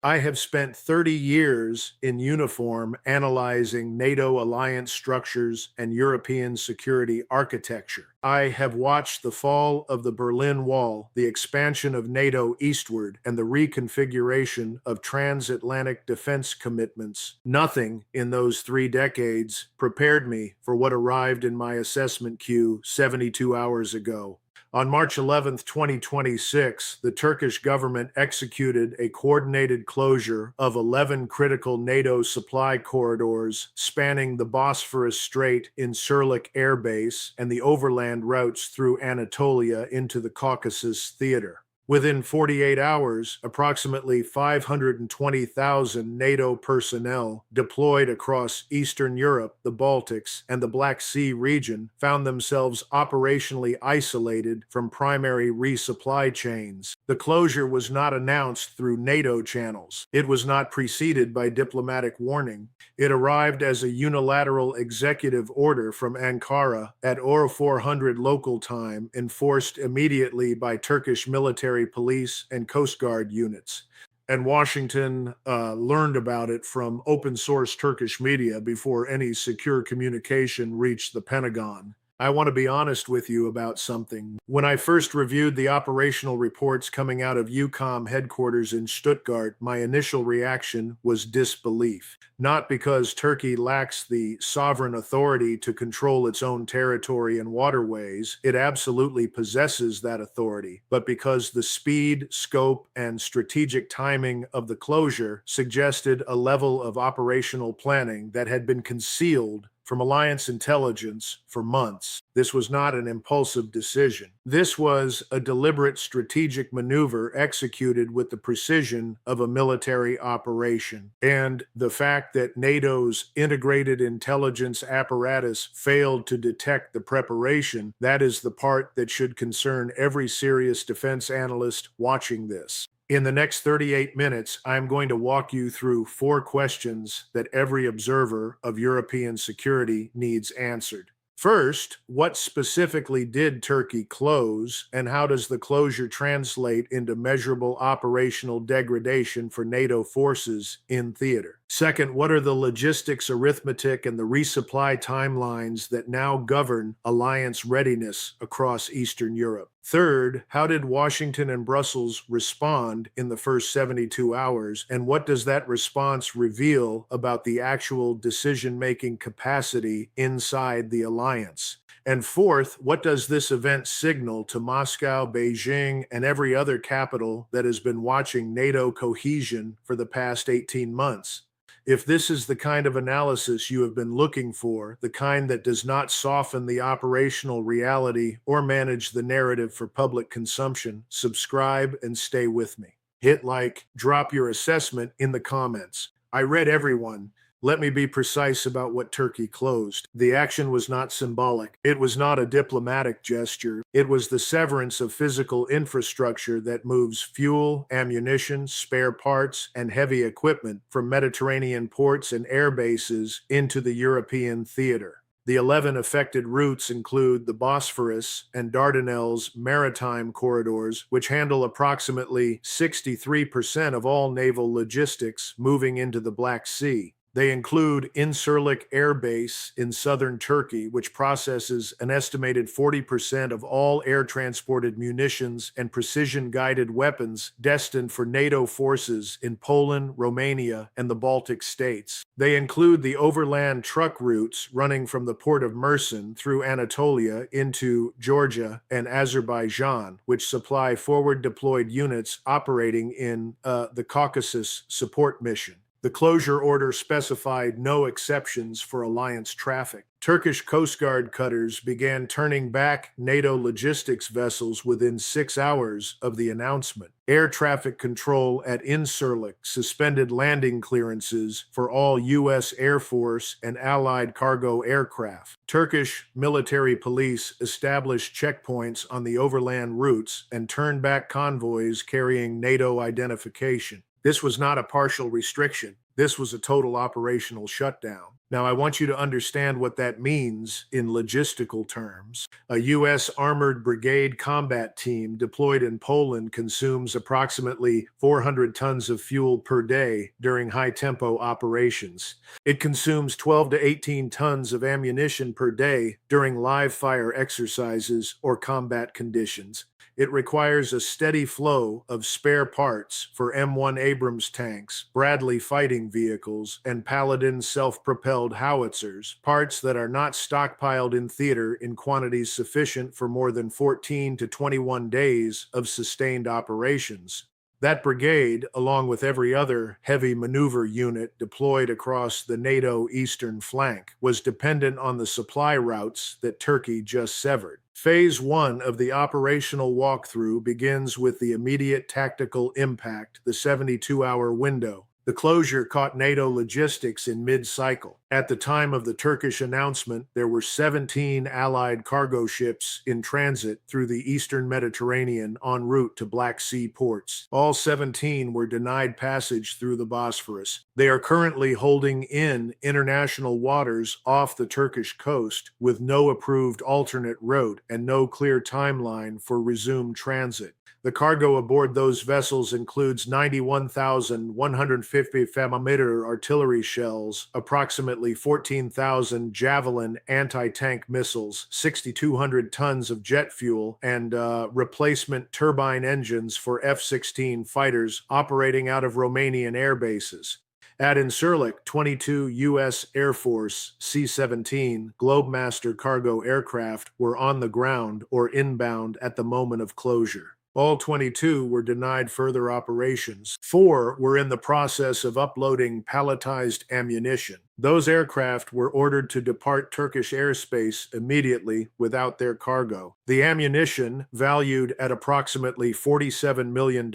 I have spent 30 years in uniform analyzing NATO alliance structures and European security architecture. I have watched the fall of the Berlin Wall, the expansion of NATO eastward, and the reconfiguration of transatlantic defense commitments. Nothing in those 3 decades prepared me for what arrived in my assessment queue 72 hours ago. On March 11th, 2026, the Turkish government executed a coordinated closure of 11 critical NATO supply corridors spanning the Bosphorus Strait in Sirlik Air Base and the overland routes through Anatolia into the Caucasus Theater. Within 48 hours, approximately 520,000 NATO personnel deployed across Eastern Europe, the Baltics, and the Black Sea region found themselves operationally isolated from primary resupply chains. The closure was not announced through NATO channels. It was not preceded by diplomatic warning. It arrived as a unilateral executive order from Ankara at 0400 local time, enforced immediately by Turkish military police and Coast Guard units. And Washington learned about it from open source Turkish media before any secure communication reached the Pentagon. I want to be honest with you about something. When I first reviewed the operational reports coming out of EUCOM headquarters in Stuttgart, my initial reaction was disbelief. Not because Turkey lacks the sovereign authority to control its own territory and waterways, it absolutely possesses that authority, but because the speed, scope, and strategic timing of the closure suggested a level of operational planning that had been concealed from alliance intelligence for months. This was not an impulsive decision. This was a deliberate strategic maneuver executed with the precision of a military operation. And the fact that NATO's integrated intelligence apparatus failed to detect the preparation, that is the part that should concern every serious defense analyst watching this. In the next 38 minutes, I'm going to walk you through 4 questions that every observer of European security needs answered. First, what specifically did Turkey close, and how does the closure translate into measurable operational degradation for NATO forces in theater? Second, what are the logistics, arithmetic, and the resupply timelines that now govern alliance readiness across Eastern Europe? Third, how did Washington and Brussels respond in the first 72 hours, and what does that response reveal about the actual decision-making capacity inside the alliance? And fourth, what does this event signal to Moscow, Beijing, and every other capital that has been watching NATO cohesion for the past 18 months? If this is the kind of analysis you have been looking for, the kind that does not soften the operational reality or manage the narrative for public consumption, subscribe and stay with me. Hit like, drop your assessment in the comments. I read everyone. Let me be precise about what Turkey closed. The action was not symbolic. It was not a diplomatic gesture. It was the severance of physical infrastructure that moves fuel, ammunition, spare parts, and heavy equipment from Mediterranean ports and air bases into the European theater. The 11 affected routes include the Bosphorus and Dardanelles maritime corridors, which handle approximately 63% of all naval logistics moving into the Black Sea. They include Incirlik Air Base in southern Turkey, which processes an estimated 40% of all air-transported munitions and precision-guided weapons destined for NATO forces in Poland, Romania, and the Baltic states. They include the overland truck routes running from the port of Mersin through Anatolia into Georgia and Azerbaijan, which supply forward-deployed units operating in the Caucasus support mission. The closure order specified no exceptions for alliance traffic. Turkish Coast Guard cutters began turning back NATO logistics vessels within 6 hours of the announcement. Air traffic control at Incirlik suspended landing clearances for all U.S. Air Force and Allied cargo aircraft. Turkish military police established checkpoints on the overland routes and turned back convoys carrying NATO identification. This was not a partial restriction. This was a total operational shutdown. Now, I want you to understand what that means in logistical terms. A U.S. Armored Brigade combat team deployed in Poland consumes approximately 400 tons of fuel per day during high tempo operations. It consumes 12 to 18 tons of ammunition per day during live fire exercises or combat conditions. It requires a steady flow of spare parts for M1 Abrams tanks, Bradley fighting vehicles, and Paladin self-propelled howitzers, parts that are not stockpiled in theater in quantities sufficient for more than 14 to 21 days of sustained operations. That brigade, along with every other heavy maneuver unit deployed across the NATO eastern flank, was dependent on the supply routes that Turkey just severed. Phase 1 of the operational walkthrough begins with the immediate tactical impact, the 72-hour window. The closure caught NATO logistics in mid-cycle. At the time of the Turkish announcement, there were 17 Allied cargo ships in transit through the eastern Mediterranean en route to Black Sea ports. All 17 were denied passage through the Bosphorus. They are currently holding in international waters off the Turkish coast with no approved alternate route and no clear timeline for resumed transit. The cargo aboard those vessels includes 91,150 mm artillery shells, approximately 14,000 Javelin anti-tank missiles, 6,200 tons of jet fuel, and replacement turbine engines for F-16 fighters operating out of Romanian air bases. At Incirlik, 22 U.S. Air Force C-17 Globemaster cargo aircraft were on the ground or inbound at the moment of closure. All 22 were denied further operations. 4 were in the process of uploading palletized ammunition. Those aircraft were ordered to depart Turkish airspace immediately without their cargo. The ammunition, valued at approximately $47 million,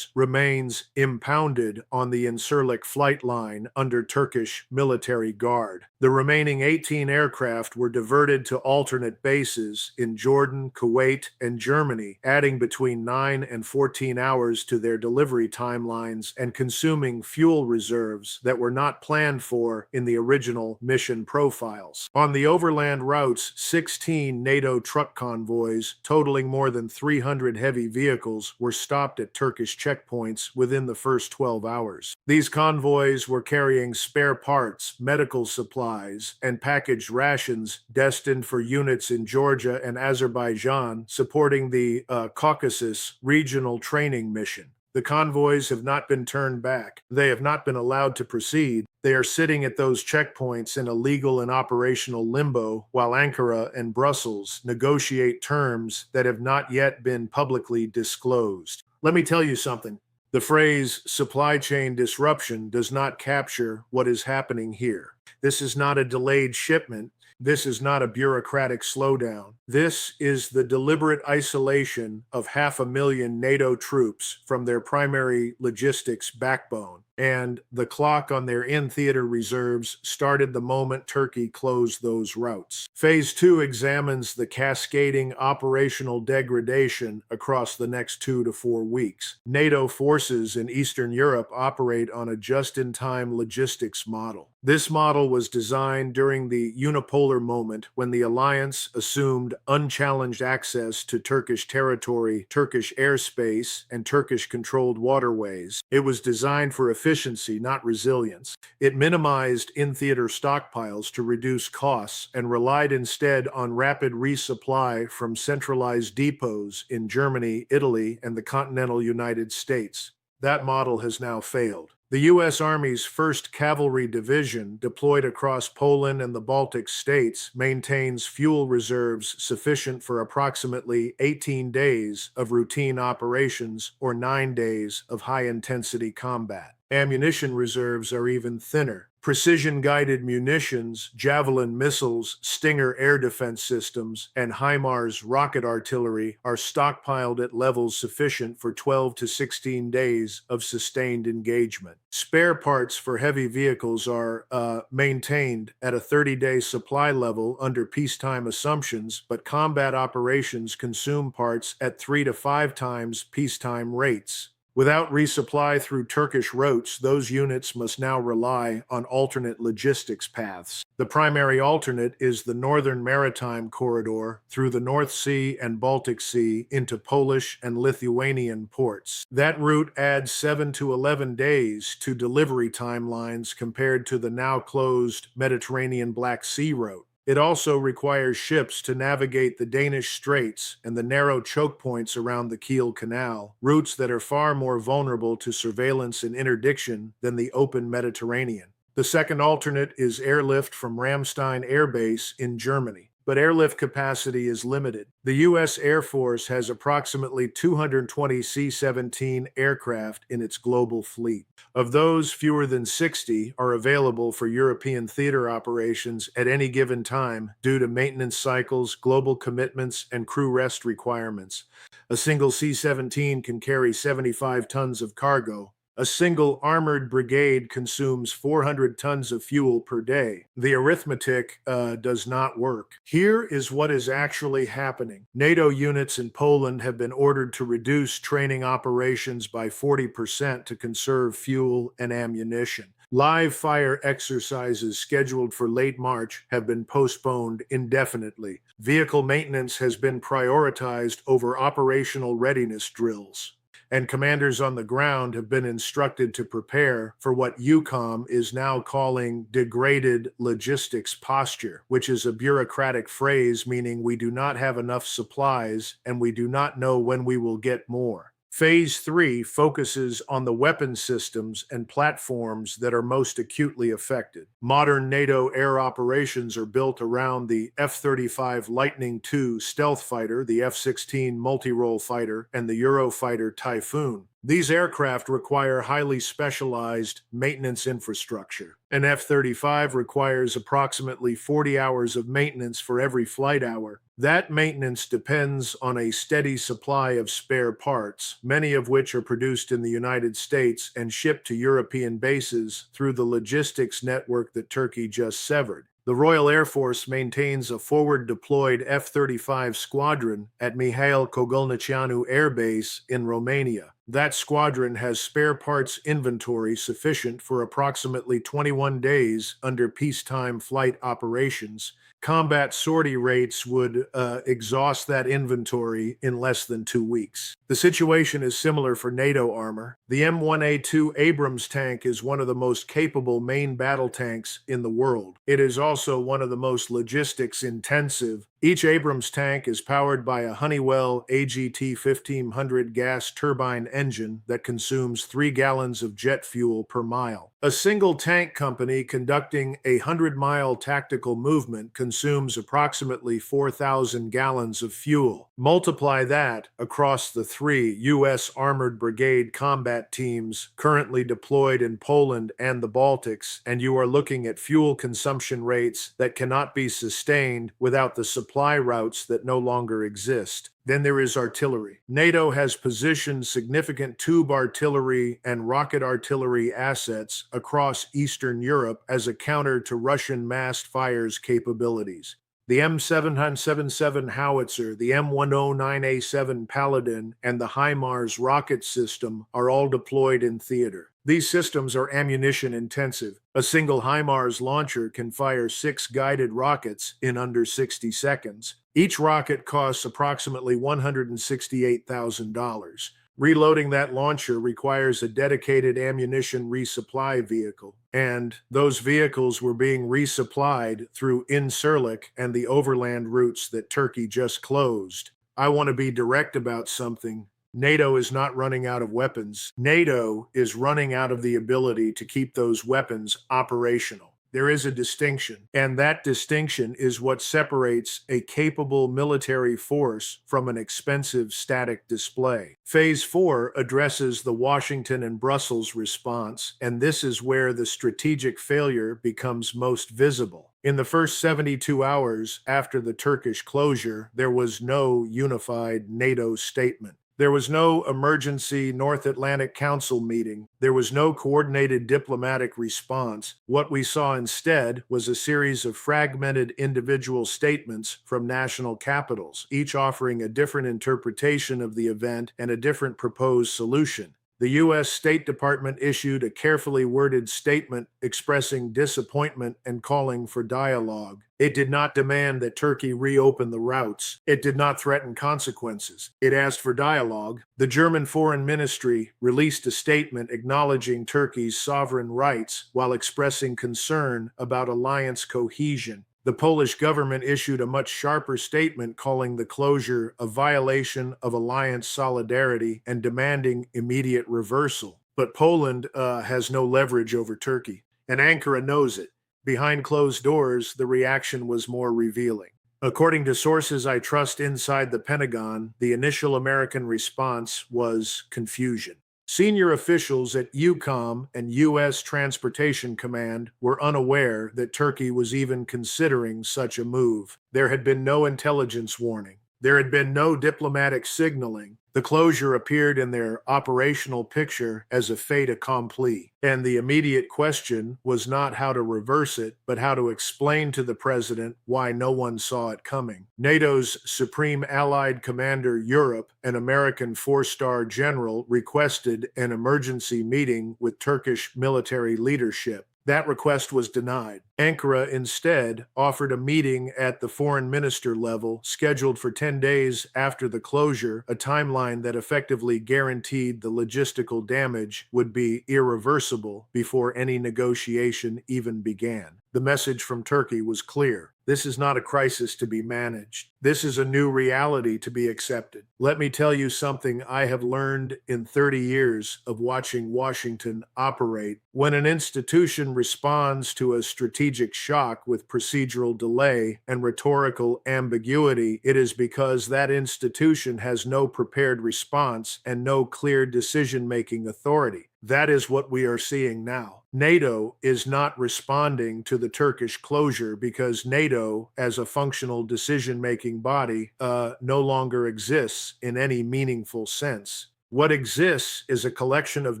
remains impounded on the Incirlik flight line under Turkish military guard. The remaining 18 aircraft were diverted to alternate bases in Jordan, Kuwait, and Germany, adding between 9 and 14 hours to their delivery timelines and consuming fuel reserves that were not planned for in the original mission profiles. On the overland routes, 16 NATO truck convoys, totaling more than 300 heavy vehicles, were stopped at Turkish checkpoints within the first 12 hours. These convoys were carrying spare parts, medical supplies, and packaged rations destined for units in Georgia and Azerbaijan supporting the Caucasus Regional Training Mission. The convoys have not been turned back. They have not been allowed to proceed. They are sitting at those checkpoints in a legal and operational limbo while Ankara and Brussels negotiate terms that have not yet been publicly disclosed. Let me tell you something. The phrase supply chain disruption does not capture what is happening here. This is not a delayed shipment. This is not a bureaucratic slowdown. This is the deliberate isolation of 500,000 NATO troops from their primary logistics backbone. And the clock on their in-theater reserves started the moment Turkey closed those routes. Phase 2 examines the cascading operational degradation across the next 2 to 4 weeks. NATO forces in Eastern Europe operate on a just-in-time logistics model. This model was designed during the unipolar moment when the alliance assumed unchallenged access to Turkish territory, Turkish airspace, and Turkish-controlled waterways. It was designed for efficiency, not resilience. It minimized in-theater stockpiles to reduce costs and relied instead on rapid resupply from centralized depots in Germany, Italy, and the continental United States. That model has now failed. The U.S. Army's 1st Cavalry Division, deployed across Poland and the Baltic states, maintains fuel reserves sufficient for approximately 18 days of routine operations or 9 days of high-intensity combat. Ammunition reserves are even thinner. Precision-guided munitions, Javelin missiles, Stinger air defense systems, and HIMARS rocket artillery are stockpiled at levels sufficient for 12 to 16 days of sustained engagement. Spare parts for heavy vehicles are maintained at a 30-day supply level under peacetime assumptions, but combat operations consume parts at 3 to 5 times peacetime rates. Without resupply through Turkish routes, those units must now rely on alternate logistics paths. The primary alternate is the Northern Maritime Corridor through the North Sea and Baltic Sea into Polish and Lithuanian ports. That route adds 7 to 11 days to delivery timelines compared to the now closed Mediterranean Black Sea route. It also requires ships to navigate the Danish Straits and the narrow choke points around the Kiel Canal, routes that are far more vulnerable to surveillance and interdiction than the open Mediterranean. The second alternate is airlift from Ramstein Air Base in Germany, but airlift capacity is limited. The U.S. Air Force has approximately 220 C-17 aircraft in its global fleet. Of those, fewer than 60 are available for European theater operations at any given time due to maintenance cycles, global commitments, and crew rest requirements. A single C-17 can carry 75 tons of cargo. A single armored brigade consumes 400 tons of fuel per day. The arithmetic does not work. Here is what is actually happening. NATO units in Poland have been ordered to reduce training operations by 40% to conserve fuel and ammunition. Live fire exercises scheduled for late March have been postponed indefinitely. Vehicle maintenance has been prioritized over operational readiness drills. And commanders on the ground have been instructed to prepare for what EUCOM is now calling degraded logistics posture, which is a bureaucratic phrase meaning we do not have enough supplies and we do not know when we will get more. Phase 3 focuses on the weapon systems and platforms that are most acutely affected. Modern NATO air operations are built around the F-35 Lightning II stealth fighter, the F-16 multi-role fighter, and the Eurofighter Typhoon. These aircraft require highly specialized maintenance infrastructure. An F-35 requires approximately 40 hours of maintenance for every flight hour. That maintenance depends on a steady supply of spare parts, many of which are produced in the United States and shipped to European bases through the logistics network that Turkey just severed. The Royal Air Force maintains a forward-deployed F-35 squadron at Mihail Cogălnicianu Air Base in Romania. That squadron has spare parts inventory sufficient for approximately 21 days under peacetime flight operations. Combat sortie rates would exhaust that inventory in less than 2 weeks. The situation is similar for NATO armor. The M1A2 Abrams tank is one of the most capable main battle tanks in the world. It is also one of the most logistics intensive. Each Abrams tank is powered by a Honeywell AGT 1500 gas turbine engine that consumes 3 gallons of jet fuel per mile. A single tank company conducting a 100-mile tactical movement consumes approximately 4,000 gallons of fuel. Multiply that across the 3 U.S. Armored Brigade combat teams currently deployed in Poland and the Baltics, and you are looking at fuel consumption rates that cannot be sustained without the supply routes that no longer exist. Then there is artillery. NATO has positioned significant tube artillery and rocket artillery assets across Eastern Europe as a counter to Russian massed fires capabilities. The M777 howitzer, the M109A7 Paladin, and the HIMARS rocket system are all deployed in theater. These systems are ammunition intensive. A single HIMARS launcher can fire 6 guided rockets in under 60 seconds. Each rocket costs approximately $168,000. Reloading that launcher requires a dedicated ammunition resupply vehicle, and those vehicles were being resupplied through Incirlik and the overland routes that Turkey just closed. I want to be direct about something. NATO is not running out of weapons. NATO is running out of the ability to keep those weapons operational. There is a distinction, and that distinction is what separates a capable military force from an expensive static display. Phase 4 addresses the Washington and Brussels response, and this is where the strategic failure becomes most visible. In the first 72 hours after the Turkish closure, there was no unified NATO statement. There was no emergency North Atlantic Council meeting. There was no coordinated diplomatic response. What we saw instead was a series of fragmented individual statements from national capitals, each offering a different interpretation of the event and a different proposed solution. The U.S. State Department issued a carefully worded statement expressing disappointment and calling for dialogue. It did not demand that Turkey reopen the routes. It did not threaten consequences. It asked for dialogue. The German Foreign Ministry released a statement acknowledging Turkey's sovereign rights while expressing concern about alliance cohesion. The Polish government issued a much sharper statement calling the closure a violation of alliance solidarity and demanding immediate reversal. But Poland has no leverage over Turkey, and Ankara knows it. Behind closed doors, the reaction was more revealing. According to sources I trust inside the Pentagon, the initial American response was confusion. Senior officials at EUCOM and U.S. Transportation Command were unaware that Turkey was even considering such a move. There had been no intelligence warning. There had been no diplomatic signaling. The closure appeared in their operational picture as a fait accompli. And the immediate question was not how to reverse it, but how to explain to the president why no one saw it coming. NATO's Supreme Allied Commander Europe, an American four-star general, requested an emergency meeting with Turkish military leadership. That request was denied. Ankara instead offered a meeting at the foreign minister level, scheduled for 10 days after the closure, a timeline that effectively guaranteed the logistical damage would be irreversible before any negotiation even began. The message from Turkey was clear. This is not a crisis to be managed. This is a new reality to be accepted. Let me tell you something I have learned in 30 years of watching Washington operate. When an institution responds to a strategic shock with procedural delay and rhetorical ambiguity, it is because that institution has no prepared response and no clear decision-making authority. That is what we are seeing now. NATO is not responding to the Turkish closure because NATO, as a functional decision-making body, no longer exists in any meaningful sense. What exists is a collection of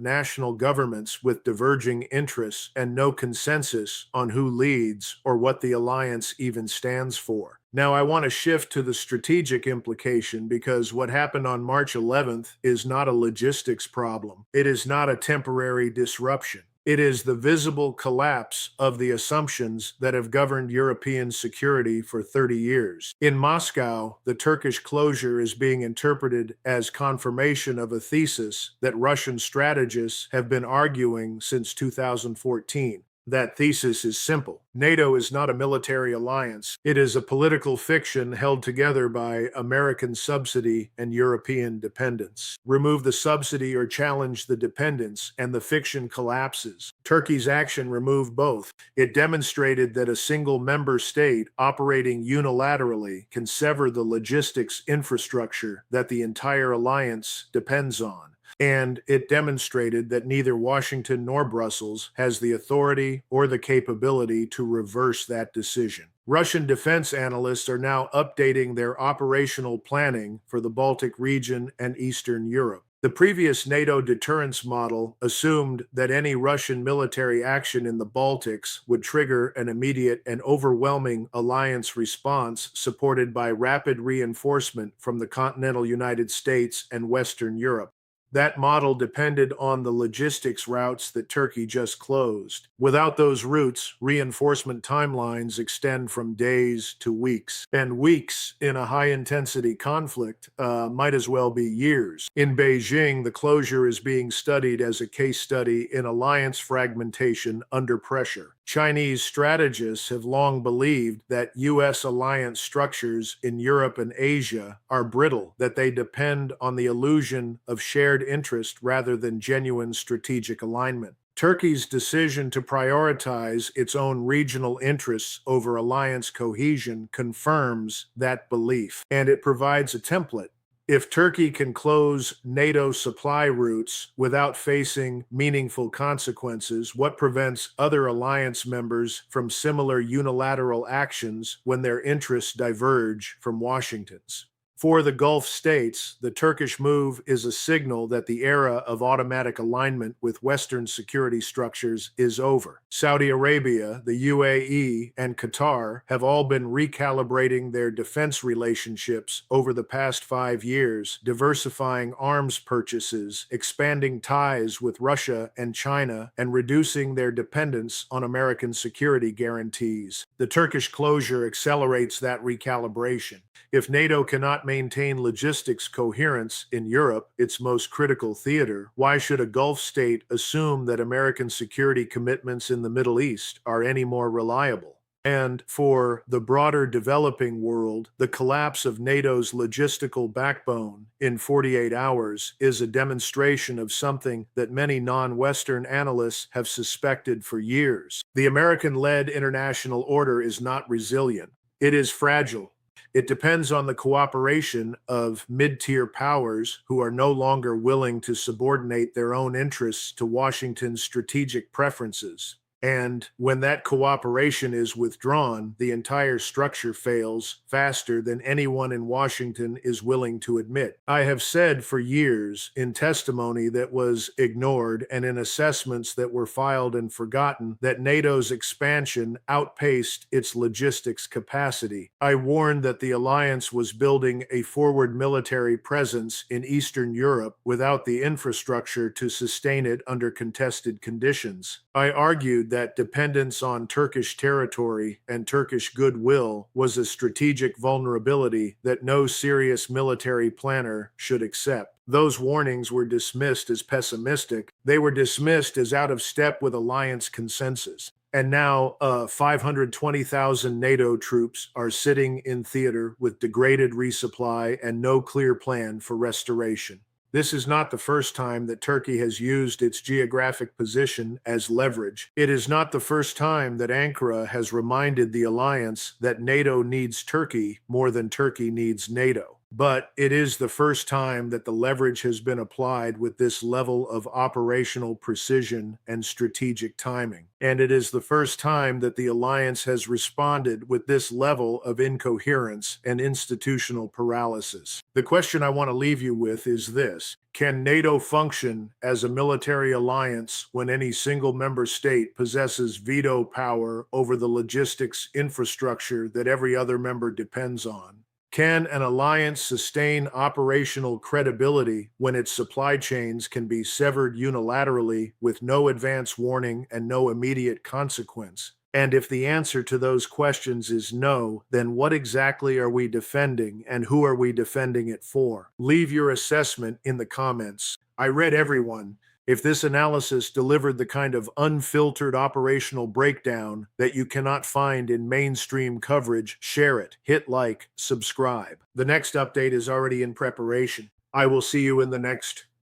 national governments with diverging interests and no consensus on who leads or what the alliance even stands for. Now, I want to shift to the strategic implication because what happened on March 11th is not a logistics problem. It is not a temporary disruption. It is the visible collapse of the assumptions that have governed European security for 30 years. In Moscow, the Turkish closure is being interpreted as confirmation of a thesis that Russian strategists have been arguing since 2014. That thesis is simple. NATO is not a military alliance. It is a political fiction held together by American subsidy and European dependence. Remove the subsidy or challenge the dependence, and the fiction collapses. Turkey's action removed both. It demonstrated that a single member state operating unilaterally can sever the logistics infrastructure that the entire alliance depends on. And it demonstrated that neither Washington nor Brussels has the authority or the capability to reverse that decision. Russian defense analysts are now updating their operational planning for the Baltic region and Eastern Europe. The previous NATO deterrence model assumed that any Russian military action in the Baltics would trigger an immediate and overwhelming alliance response supported by rapid reinforcement from the continental United States and Western Europe. That model depended on the logistics routes that Turkey just closed. Without those routes, reinforcement timelines extend from days to weeks. And weeks in a high-intensity conflict might as well be years. In Beijing, the closure is being studied as a case study in alliance fragmentation under pressure. Chinese strategists have long believed that U.S. alliance structures in Europe and Asia are brittle, that they depend on the illusion of shared interest rather than genuine strategic alignment. Turkey's decision to prioritize its own regional interests over alliance cohesion confirms that belief, and it provides a template. If Turkey can close NATO supply routes without facing meaningful consequences, what prevents other alliance members from similar unilateral actions when their interests diverge from Washington's? For the Gulf states, the Turkish move is a signal that the era of automatic alignment with Western security structures is over. Saudi Arabia, the UAE, and Qatar have all been recalibrating their defense relationships over the past 5 years, diversifying arms purchases, expanding ties with Russia and China, and reducing their dependence on American security guarantees. The Turkish closure accelerates that recalibration. If NATO cannot maintain logistics coherence in Europe, its most critical theater, why should a Gulf state assume that American security commitments in the Middle East are any more reliable? And for the broader developing world, the collapse of NATO's logistical backbone in 48 hours is a demonstration of something that many non-Western analysts have suspected for years. The American-led international order is not resilient. It is fragile. It depends on the cooperation of mid-tier powers who are no longer willing to subordinate their own interests to Washington's strategic preferences. And when that cooperation is withdrawn, the entire structure fails faster than anyone in Washington is willing to admit. I have said for years, in testimony that was ignored and in assessments that were filed and forgotten, that NATO's expansion outpaced its logistics capacity. I warned that the alliance was building a forward military presence in Eastern Europe without the infrastructure to sustain it under contested conditions. I argued that dependence on Turkish territory and Turkish goodwill was a strategic vulnerability that no serious military planner should accept. Those warnings were dismissed as pessimistic. They were dismissed as out of step with alliance consensus. And now 520,000 NATO troops are sitting in theater with degraded resupply and no clear plan for restoration. This is not the first time that Turkey has used its geographic position as leverage. It is not the first time that Ankara has reminded the alliance that NATO needs Turkey more than Turkey needs NATO. But it is the first time that the leverage has been applied with this level of operational precision and strategic timing. And it is the first time that the alliance has responded with this level of incoherence and institutional paralysis. The question I want to leave you with is this: can NATO function as a military alliance when any single member state possesses veto power over the logistics infrastructure that every other member depends on? Can an alliance sustain operational credibility when its supply chains can be severed unilaterally with no advance warning and no immediate consequence? And if the answer to those questions is no, then what exactly are we defending and who are we defending it for? Leave your assessment in the comments. I read everyone. If this analysis delivered the kind of unfiltered operational breakdown that you cannot find in mainstream coverage, share it, hit like, subscribe. The next update is already in preparation. I will see you in the next